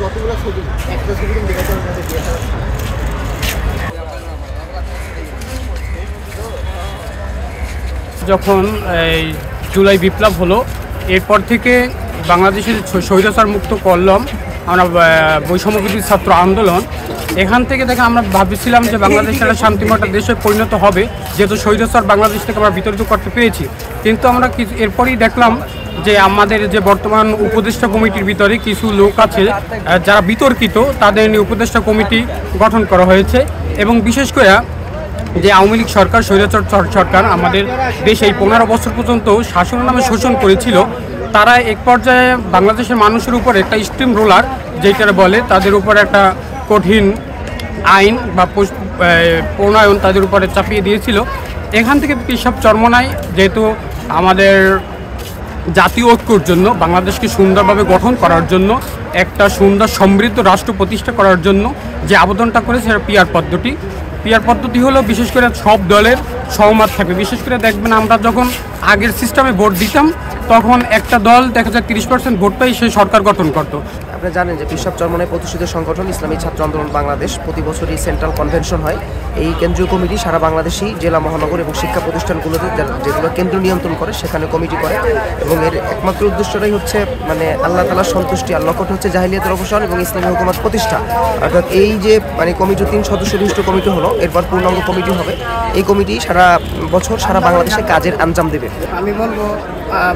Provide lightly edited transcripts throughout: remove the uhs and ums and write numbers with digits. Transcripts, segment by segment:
কতগুলো ছবি একটা ছবি কিন্তু দেখাতে হবে দিয়ে যখন এই জুলাই বিপ্লব হলো এরপর থেকে বাংলাদেশের স্বৈরাচার মুক্ত করলাম আমরা বৈষম্যবিরোধী ছাত্র আন্দোলন এখান থেকে আমরা ভাবছিলাম যে বাংলাদেশ একটা শান্তিময় দেশে পরিণত হবে যেহেতু স্বৈরাচার বাংলাদেশ থেকে আমরা বিতাড়িত করতে পেরেছি কিন্তু আমরা এরপরই দেখলাম যে আমাদের যে বর্তমান উপদেষ্টা কমিটির ভিতরে কিছু লোক আছে যারা বিতর্কিত তাদের নিয়ে উপদেষ্টা কমিটি গঠন করা হয়েছে এবং বিশেষ করে যে আওয়ামী লীগ সরকার স্বৈরাচার সরকার আমাদের দেশে এই 15 বছর পর্যন্ত শাসন নামে শোষণ করেছিল তারা এক পর্যায়ে বাংলাদেশের মানুষের উপর একটা স্টিম রোলার যেটা বলে তাদের উপর একটা কঠিন আইন বা প্রণয়ন তাদের উপরে চাপিয়ে দিয়েছিল এখান থেকে সব চরমনায় যেহেতু আমাদের জাতীয় ঐক্যর জন্য বাংলাদেশকে সুন্দরভাবে গঠন করার জন্য একটা সুন্দর সমৃদ্ধ রাষ্ট্র প্রতিষ্ঠা করার জন্য যে আবেদনটা করে সেটা পিআর পদ্ধতি হলো বিশেষ করে সব দলের সহমত থাকবে বিশেষ করে দেখবেন আমরা যখন আগের সিস্টেমে ভোট দিতাম তখন একটা দল দেখা যায় 30% ভোট পাই সেই সরকার গঠন করতো। আপনি জানেন যে বিশ্বপ চরমনায় প্রতিষ্ঠিত সংগঠন ইসলামী ছাত্র আন্দোলন বাংলাদেশ প্রতি বছরই সেন্ট্রাল কনভেনশন হয় এই কেন্দ্রীয় কমিটি সারা বাংলাদেশি জেলা মহানগর এবং শিক্ষা প্রতিষ্ঠানগুলোতে যেগুলো কেন্দ্র নিয়ন্ত্রণ করে সেখানে কমিটি করে এবং এর একমাত্র উদ্দেশ্যটাই হচ্ছে মানে আল্লাহ তাআলার সন্তুষ্টি আর লক্ষ্যটা হচ্ছে জাহিলিয়াতের অবসান এবং ইসলামী হুকুমত প্রতিষ্ঠা অর্থাৎ এই যে মানে কমিটি 3 সদস্য বিশিষ্ট কমিটি হলো এরপর পূর্ণাঙ্গ কমিটি হবে এই কমিটি সারা বছর সারা বাংলাদেশে কাজের আঞ্জাম দেবে। আমি বলবো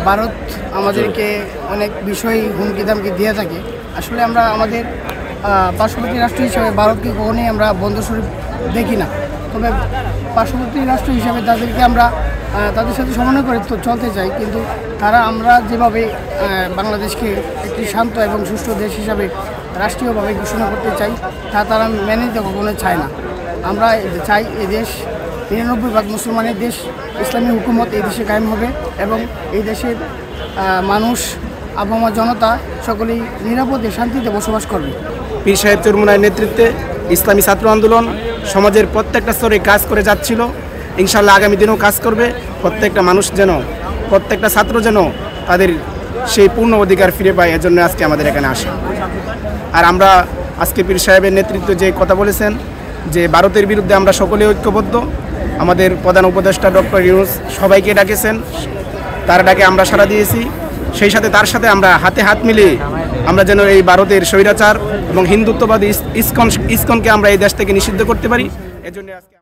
ভারত আমাদেরকে অনেক বিষয় হুমকি দামকি দিয়ে থাকে আসলে আমরা আমাদের পার্শ্ববর্তী রাষ্ট্র হিসেবে ভারতকে কখনোই আমরা বন্ধুস্বরূপ দেখি না তবে পার্শ্ববর্তী রাষ্ট্র হিসেবে তাদেরকে আমরা তাদের সাথে সমন্বয় করে চলতে চাই কিন্তু আমরা যেভাবে বাংলাদেশকে একটি শান্ত এবং সুষ্ঠু দেশ হিসাবে রাষ্ট্রীয়ভাবে ঘোষণা করতে চাই তারা মেনে নিতে কখনো চায় না। আমরা চাই এই দেশ 99% মুসলমানের দেশ ইসলামী হুকুমত এই দেশে কায়েম হবে এবং এই দেশের মানুষ আবহাওয়া জনতা সকলেই নিরাপদে শান্তিতে বসবাস করবে। পীর সাহেব চরমনায়ের নেতৃত্বে ইসলামী ছাত্র আন্দোলন সমাজের প্রত্যেকটা স্তরে কাজ করে যাচ্ছিল ইনশাআল্লাহ আগামী দিনেও কাজ করবে প্রত্যেকটা মানুষ যেন প্রত্যেকটা ছাত্র যেন তাদের সেই পূর্ণ অধিকার ফিরে পায় এজন্য আজকে আমাদের এখানে আসে। আর আমরা আজকে পীর সাহেবের নেতৃত্বে যে কথা বলেছেন যে ভারতের বিরুদ্ধে আমরা সকলে ঐক্যবদ্ধ আমাদের প্রধান উপদেষ্টা ডক্টর ইউনূস সবাইকে ডাকেছেন তার ডাকে আমরা সাড়া দিয়েছি সেই সাথে তার সাথে আমরা হাতে হাত মিলিয়ে আমরা যেন এই ভারতের স্বৈরাচার এবং হিন্দুত্ববাদী ইসকনকে আমরা এই দেশ থেকে নিষিদ্ধ করতে পারি এজন্য আজকে